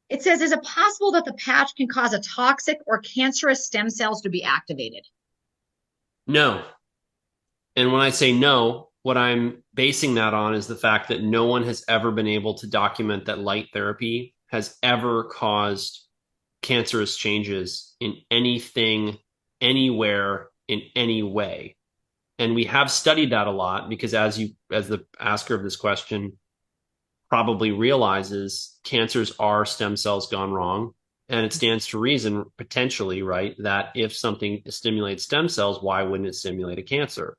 It says, is it possible that the patch can cause a toxic or cancerous stem cells to be activated? No. And when I say no, what I'm basing that on is the fact that no one has ever been able to document that light therapy has ever caused cancerous changes in anything, anywhere, in any way. And we have studied that a lot because as the asker of this question probably realizes, cancers are stem cells gone wrong. And it stands to reason, potentially, right, that if something stimulates stem cells, why wouldn't it stimulate a cancer?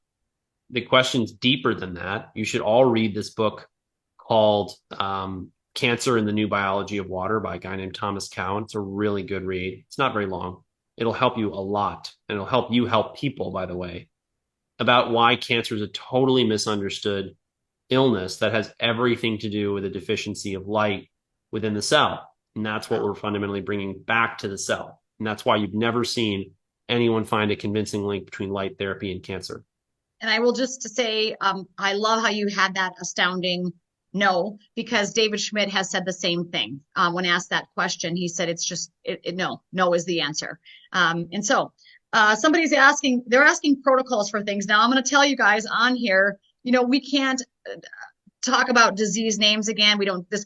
The question's deeper than that. You should all read this book called Cancer in the New Biology of Water by a guy named Thomas Cowan. It's a really good read. It's not very long. It'll help you a lot. And it'll help you help people, by the way, about why cancer is a totally misunderstood illness that has everything to do with a deficiency of light within the cell. And that's what we're fundamentally bringing back to the cell. And that's why you've never seen anyone find a convincing link between light therapy and cancer. And I will just say, I love how you had that astounding no, because David Schmidt has said the same thing. When asked that question, he said, it's just, no is the answer. And so somebody's asking, they're asking protocols for things. Now I'm going to tell you guys on here, we can't talk about disease names again. We don't, this